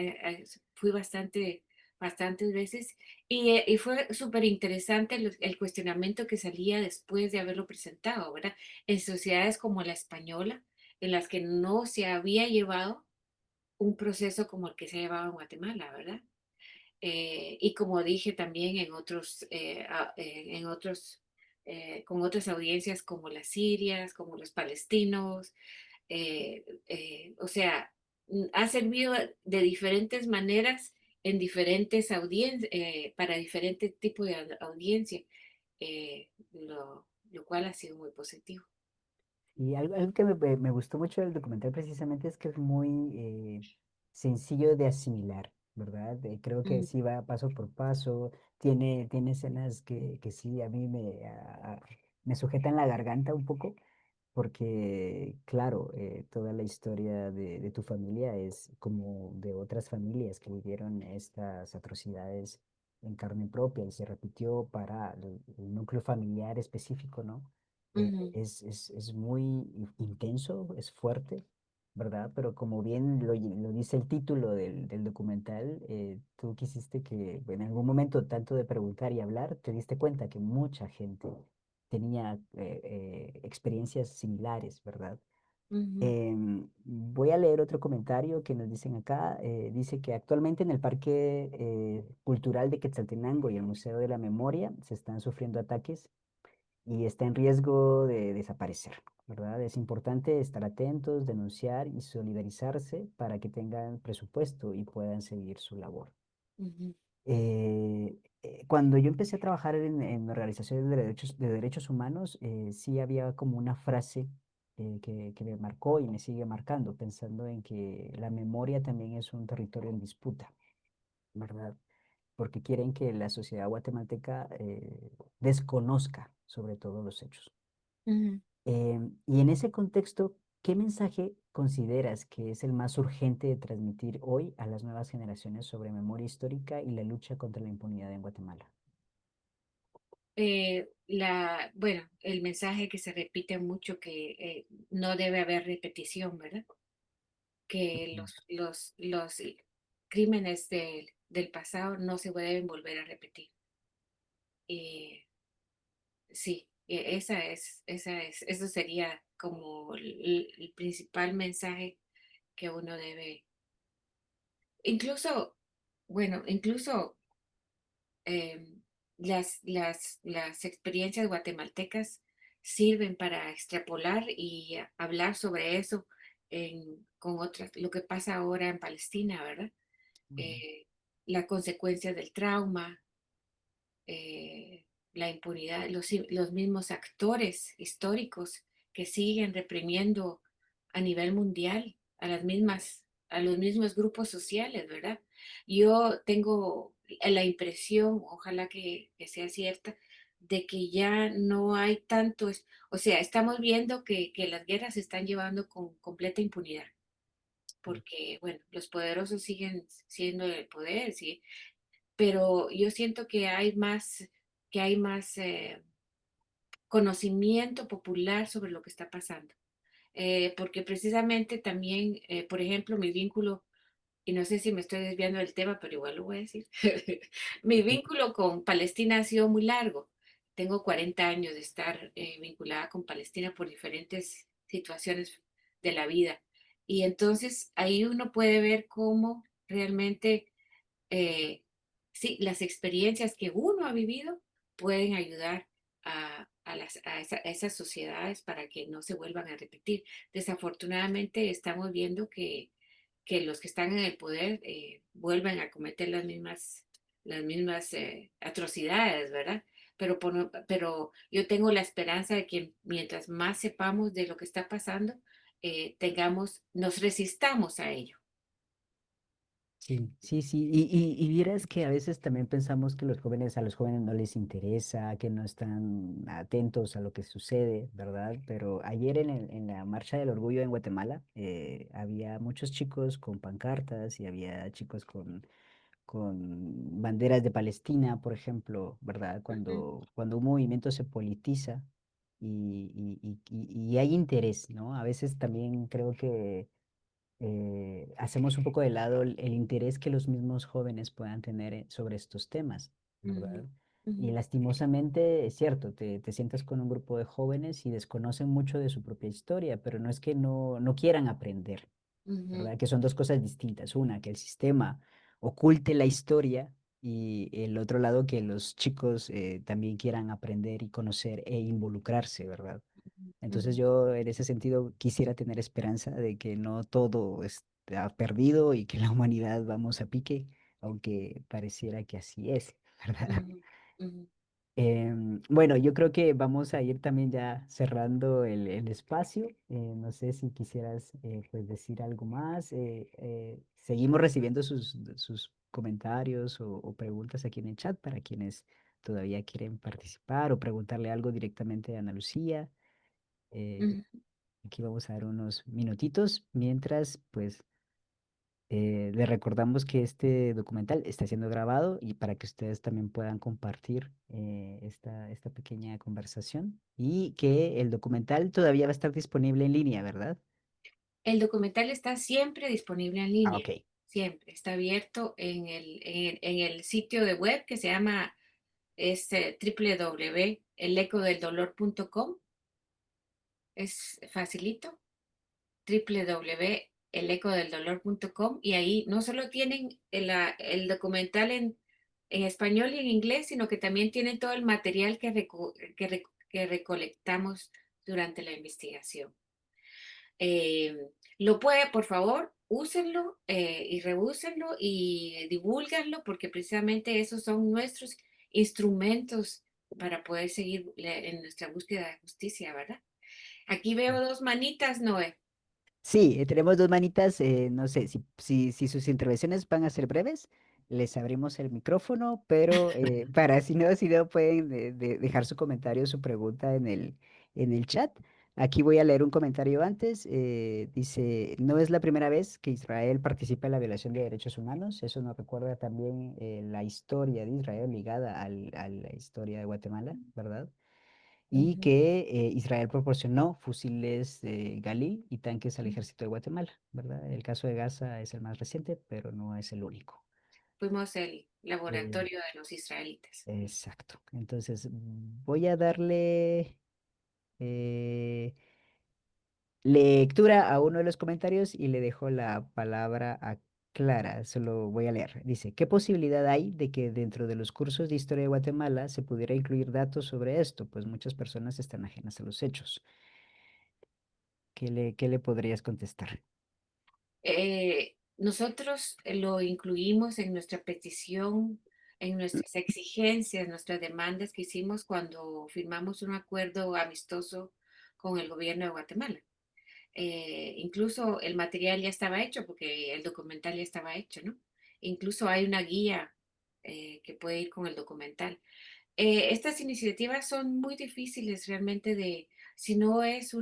bastantes veces y fue súper interesante el cuestionamiento que salía después de haberlo presentado, ¿verdad? En sociedades como la española, en las que no se había llevado un proceso como el que se ha llevado en Guatemala, ¿verdad? Y como dije también con otras audiencias como las sirias, como los palestinos, o sea, ha servido de diferentes maneras en diferentes audiencias, para diferentes tipos de audiencia, lo cual ha sido muy positivo. Y algo que me gustó mucho del documental precisamente es que es muy sencillo de asimilar, ¿verdad? Creo que Mm, sí va paso por paso, tiene escenas que sí a mí me sujetan la garganta un poco, porque claro, toda la historia de tu familia es como de otras familias que vivieron estas atrocidades en carne propia y se repitió para el núcleo familiar específico, ¿no? ujú, Es muy intenso, es fuerte, ¿verdad? Pero como bien lo dice el título del documental, tú quisiste que en algún momento, tanto de preguntar y hablar, te diste cuenta que mucha gente tenía experiencias similares, ¿verdad? ujú, Voy a leer otro comentario que nos dicen acá. Dice que actualmente en el Parque Cultural de Quetzaltenango y el Museo de la Memoria se están sufriendo ataques y está en riesgo de desaparecer, ¿verdad? Es importante estar atentos, denunciar y solidarizarse para que tengan presupuesto y puedan seguir su labor. ujú, Cuando yo empecé a trabajar en organizaciones de derechos humanos, sí había como una frase que me marcó y me sigue marcando, pensando en que la memoria también es un territorio en disputa, ¿verdad? Porque quieren que la sociedad guatemalteca desconozca sobre todo los hechos. ujú. Y en ese contexto, ¿qué mensaje consideras que es el más urgente de transmitir hoy a las nuevas generaciones sobre memoria histórica y la lucha contra la impunidad en Guatemala? Bueno, el mensaje que se repite mucho que no debe haber repetición, ¿verdad? Que Ujú. los crímenes del pasado no se deben volver a repetir. Eh, sí, eso sería como el principal mensaje que uno debe, incluso, bueno, incluso eh, las experiencias guatemaltecas sirven para extrapolar y hablar sobre eso con otras, lo que pasa ahora en Palestina, ¿verdad? Ujú. Eh, las consecuencias del trauma, la impunidad, los mismos actores históricos que siguen reprimiendo a nivel mundial a los mismos grupos sociales, ¿verdad? Yo tengo la impresión, ojalá que sea cierta, de que ya no hay tanto, o sea, estamos viendo que las guerras se están llevando con completa impunidad, porque, bueno, los poderosos siguen siendo el poder, ¿sí? Pero yo siento que hay más conocimiento popular sobre lo que está pasando. Porque precisamente también, por ejemplo, mi vínculo, y no sé si me estoy desviando del tema, pero igual lo voy a decir, mi vínculo con Palestina ha sido muy largo. Tengo 40 años de estar vinculada con Palestina por diferentes situaciones de la vida. Y entonces ahí uno puede ver cómo realmente eh, sí, las experiencias que uno ha vivido pueden ayudar a esas sociedades para que no se vuelvan a repetir. Desafortunadamente estamos viendo que los que están en el poder vuelven a cometer las mismas atrocidades, ¿verdad? Pero yo tengo la esperanza de que mientras más sepamos de lo que está pasando, nos resistamos a ello. Sí, sí, sí. Y vieras que a veces también pensamos que a los jóvenes no les interesa, que no están atentos a lo que sucede, ¿verdad? Pero ayer en la Marcha del Orgullo en Guatemala había muchos chicos con pancartas y había chicos con banderas de Palestina, por ejemplo, ¿verdad? Ujú, Cuando un movimiento se politiza y hay interés, ¿no? A veces también creo que hacemos un poco de lado el interés que los mismos jóvenes puedan tener sobre estos temas, ujú, ¿verdad? Y ujú. lastimosamente es cierto, te sientas con un grupo de jóvenes y desconocen mucho de su propia historia, pero no es que no quieran aprender, Ujú, ¿verdad? Que son dos cosas distintas. Una, que el sistema oculte la historia y el otro lado, que los chicos también quieran aprender y conocer e involucrarse, ¿verdad? Entonces ujú, yo en ese sentido quisiera tener esperanza de que no todo está perdido y que la humanidad vamos a pique, aunque pareciera que así es, ¿verdad? ujú, ujú, Bueno, yo creo que vamos a ir también ya cerrando el espacio. No sé si quisieras pues decir algo más. Seguimos recibiendo sus comentarios o preguntas aquí en el chat para quienes todavía quieren participar o preguntarle algo directamente a Ana Lucía. Eh, ujú. Aquí vamos a dar unos minutitos mientras pues le recordamos que este documental está siendo grabado y para que ustedes también puedan compartir esta pequeña conversación y que el documental todavía va a estar disponible en línea, ¿verdad? El documental está siempre disponible en Ah, línea, ok. siempre. Está abierto en el sitio de web que se llama www.elecodeldolor.com. Es facilito, www.elecodeldolor.com, y ahí no solo tienen el documental en español y en inglés, sino que también tienen todo el material que recolectamos durante la investigación. Eh, lo puede, por favor, úsenlo y reúsenlo y divúlganlo, porque precisamente esos son nuestros instrumentos para poder seguir en nuestra búsqueda de justicia, ¿verdad? Aquí veo dos manitas, Noé. Sí, tenemos dos manitas. No sé si sus intervenciones van a ser breves, les abrimos el micrófono, pero para si no pueden dejar su comentario, su pregunta en el chat. Aquí voy a leer un comentario antes. Dice, no es la primera vez que Israel participa en la violación de derechos humanos. Eso nos recuerda también la historia de Israel ligada a la historia de Guatemala, ¿verdad? Y Ujú, que Israel proporcionó fusiles Galil y tanques al ujú. ejército de Guatemala, ¿verdad? El caso de Gaza es el más reciente, pero no es el único. Fuimos el Eh, laboratorio de los israelitas. exacto. Entonces, voy a darle lectura a uno de los comentarios y le dejo la palabra a Clara. Solo voy a leer. Dice, ¿qué posibilidad hay de que dentro de los cursos de historia de Guatemala se pudiera incluir datos sobre esto? Pues muchas personas están ajenas a los hechos. ¿Qué le podrías contestar? Nosotros lo incluimos en nuestra petición, en nuestras exigencias, nuestras demandas que hicimos cuando firmamos un acuerdo amistoso con el gobierno de Guatemala. Incluso el material ya estaba hecho porque el documental ya estaba hecho, ¿no? Incluso hay una guía que puede ir con el documental. Estas iniciativas son muy difíciles realmente si no es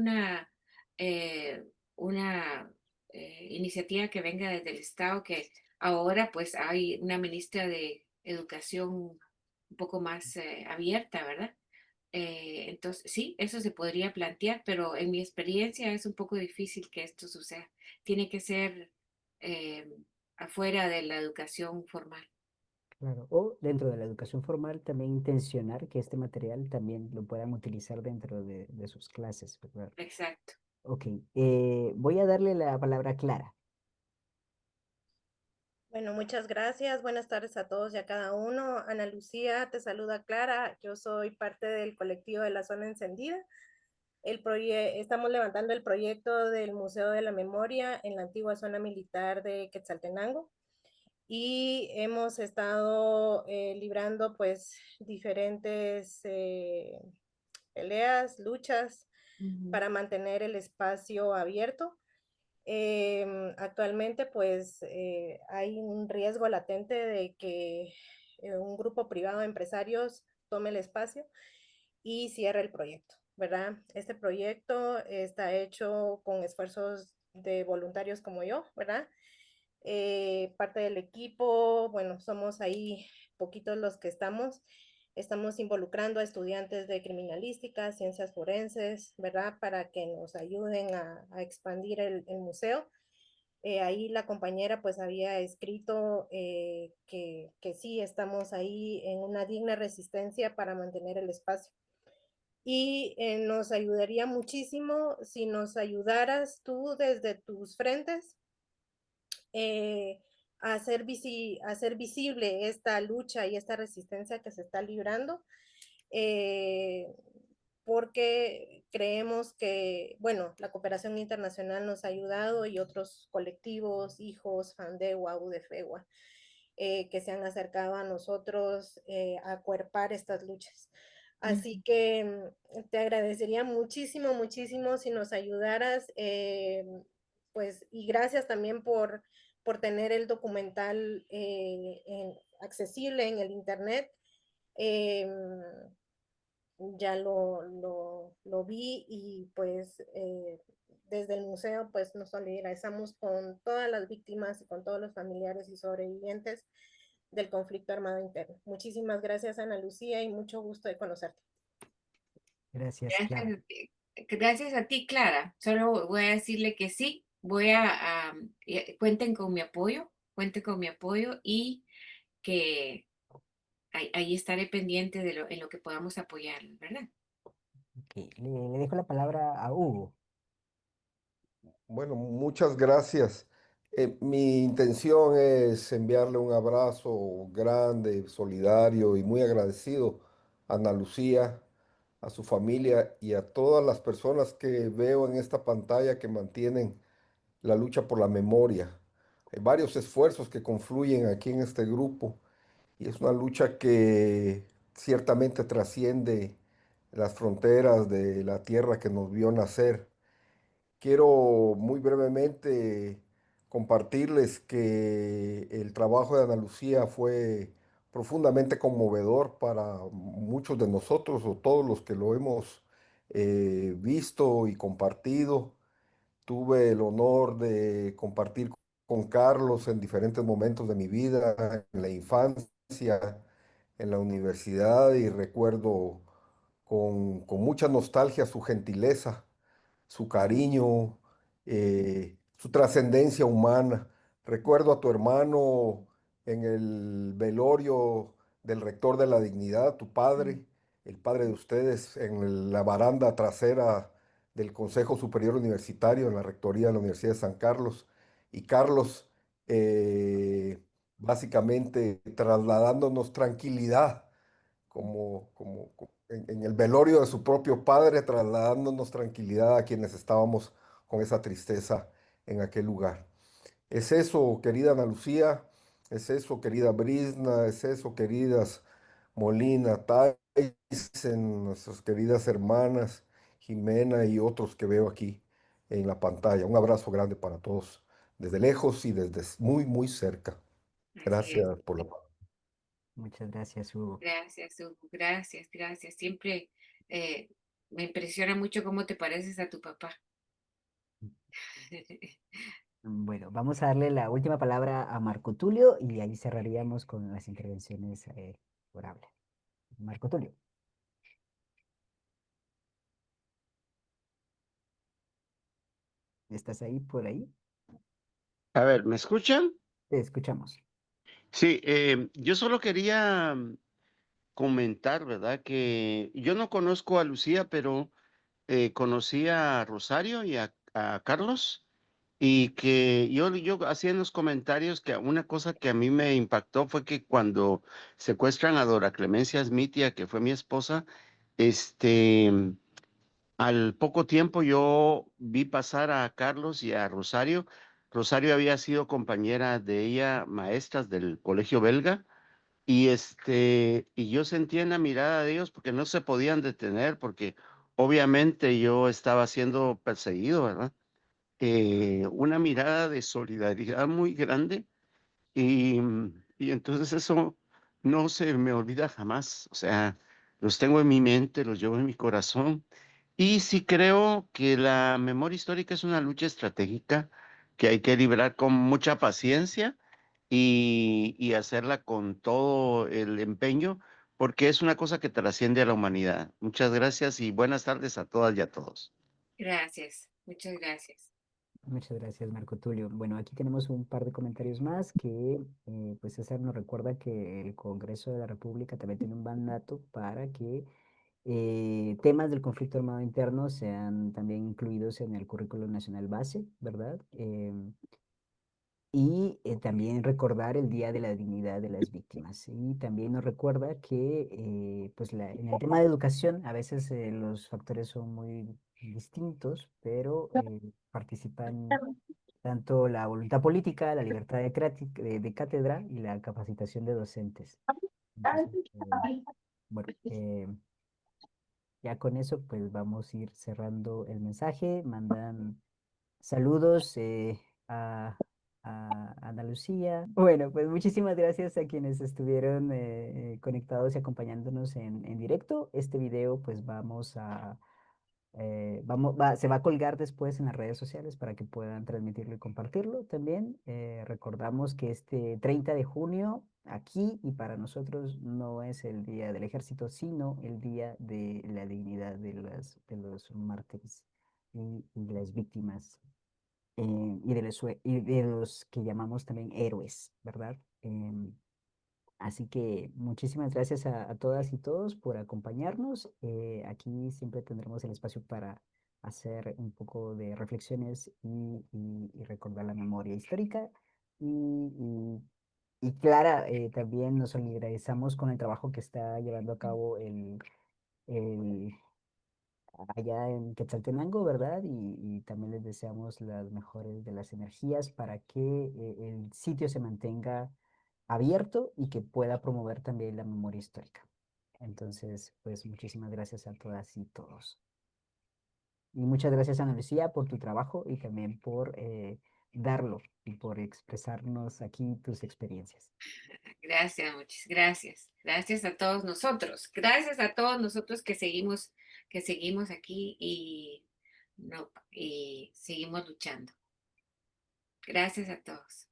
eh, una iniciativa que venga desde el Estado, que ahora pues hay una ministra de Educación un poco más abierta, ¿verdad? Entonces, sí, eso se podría plantear, pero en mi experiencia es un poco difícil que esto suceda. Tiene que ser eh, afuera de la educación formal. Claro. O dentro de la educación formal también intencionar que este material también lo puedan utilizar dentro de sus clases, ¿verdad? Exacto. Ok, voy a darle la palabra a Clara. Bueno, muchas gracias. Buenas tardes a todos y a cada uno. Ana Lucía, te saluda Clara. Yo soy parte del colectivo de la Zona Encendida. Estamos levantando el proyecto del Museo de la Memoria en la antigua zona militar de Quetzaltenango y hemos estado librando pues diferentes peleas, luchas Ujú. para mantener el espacio abierto. Actualmente, pues hay un riesgo latente de que un grupo privado de empresarios tome el espacio y cierre el proyecto, ¿verdad? Este proyecto está hecho con esfuerzos de voluntarios como yo, ¿verdad? Parte del equipo, bueno, somos ahí poquitos los que estamos involucrando a estudiantes de criminalística, ciencias forenses, ¿verdad? Para que nos ayuden a expandir el museo. Ahí la compañera pues había escrito que sí, estamos ahí en una digna resistencia para mantener el espacio. Y nos ayudaría muchísimo si nos ayudaras tú desde tus frentes eh, a hacer visible esta lucha y esta resistencia que se está librando. Eh, porque creemos que, bueno, la cooperación internacional nos ha ayudado y otros colectivos, hijos, Fandewa, UDFEWA, que se han acercado a nosotros a acuerpar estas luchas. Así que te agradecería muchísimo, muchísimo si nos ayudaras, pues, y gracias también por tener el documental accesible en el internet. Eh, ya lo vi y pues desde el museo pues nos solidarizamos con todas las víctimas y con todos los familiares y sobrevivientes del conflicto armado interno. Muchísimas gracias, Ana Lucía, y mucho gusto de conocerte. Gracias, Gracias Clara. a ti, gracias a ti, Clara. Solo voy a decirle que sí, cuenten con mi apoyo, cuenten con mi apoyo y que ahí estaré pendiente de en lo que podamos apoyar, ¿verdad? Ok, le dejo la palabra a Hugo. Bueno, muchas gracias. Mi intención es enviarle un abrazo grande, solidario y muy agradecido a Ana Lucía, a su familia y a todas las personas que veo en esta pantalla que mantienen la lucha por la memoria. Hay varios esfuerzos que confluyen aquí en este grupo y es una lucha que ciertamente trasciende las fronteras de la tierra que nos vio nacer. Quiero muy brevemente compartirles que el trabajo de Ana Lucía fue profundamente conmovedor para muchos de nosotros o todos los que lo hemos visto y compartido. Tuve el honor de compartir con Carlos en diferentes momentos de mi vida, en la infancia, en la universidad, y recuerdo con mucha nostalgia su gentileza, su cariño, su trascendencia humana. Recuerdo a tu hermano en el velorio del rector de la Dignidad, tu padre, el padre de ustedes, en la baranda trasera del Consejo Superior Universitario, en la rectoría de la Universidad de San Carlos. Y Carlos, básicamente trasladándonos tranquilidad en el velorio de su propio padre, trasladándonos tranquilidad a quienes estábamos con esa tristeza en aquel lugar. Es eso, querida Ana Lucía, es eso, querida Brisna, es eso, queridas Molina, Tyson, nuestras queridas hermanas, Jimena y otros que veo aquí en la pantalla. Un abrazo grande para todos, desde lejos y desde muy, muy cerca. Así es. Gracias por la... Muchas gracias, Hugo. Gracias, Hugo. Gracias, gracias. Siempre eh, me impresiona mucho cómo te pareces a tu papá. Bueno, vamos a darle la última palabra a Marco Tulio y ahí cerraríamos con las intervenciones por habla. Marco Tulio. ¿Estás ahí por ahí? A ver, ¿me escuchan? Te escuchamos. Sí, yo solo quería comentar, ¿verdad? Que yo no conozco a Lucía, pero conocí a Rosario y a Carlos, y que yo hacía en los comentarios que una cosa que a mí me impactó fue que cuando secuestran a Dora Clemencia Smitia, que fue mi esposa, este, al poco tiempo yo vi pasar a Carlos y a Rosario. Rosario había sido compañera de ella, maestras del colegio belga, y yo sentía en la mirada de ellos porque no se podían detener, porque obviamente yo estaba siendo perseguido, ¿verdad? Una mirada de solidaridad muy grande y entonces eso no se me olvida jamás. O sea, los tengo en mi mente, los llevo en mi corazón. Y sí creo que la memoria histórica es una lucha estratégica que hay que librar con mucha paciencia y hacerla con todo el empeño, porque es una cosa que trasciende a la humanidad. Muchas gracias y buenas tardes a todas y a todos. Gracias, muchas gracias. Muchas gracias, Marco Tulio. Bueno, aquí tenemos un par de comentarios más que, pues César nos recuerda que el Congreso de la República también tiene un mandato para que temas del conflicto armado interno sean también incluidos en el currículo nacional base, ¿verdad? Y también recordar el Día de la Dignidad de las Víctimas. Y también nos recuerda que pues en el tema de educación a veces los factores son muy distintos, pero participan tanto la voluntad política, la libertad de cátedra y la capacitación de docentes. Entonces, bueno, ya con eso pues vamos a ir cerrando el mensaje. Mandan saludos a Ana Lucía. Bueno, pues muchísimas gracias a quienes estuvieron conectados y acompañándonos en directo. Este video pues se va a colgar después en las redes sociales para que puedan transmitirlo y compartirlo también. Recordamos que este 30 de junio aquí y para nosotros no es el Día del Ejército, sino el Día de la Dignidad de los mártires y de las víctimas y de los que llamamos también héroes, ¿verdad? Así que muchísimas gracias a todas y todos por acompañarnos. Aquí siempre tendremos el espacio para hacer un poco de reflexiones y recordar la memoria histórica. Y, y- y Clara, también nos solidarizamos con el trabajo que está llevando a cabo el allá en Quetzaltenango, ¿verdad? Y también les deseamos las mejores de las energías para que el sitio se mantenga abierto y que pueda promover también la memoria histórica. Entonces, pues muchísimas gracias a todas y todos. Y muchas gracias, Ana Lucía, por tu trabajo y también por darlo y por expresarnos aquí tus experiencias. Gracias, muchas gracias. Gracias a todos nosotros. Gracias a todos nosotros que seguimos aquí y, no, y seguimos luchando. Gracias a todos.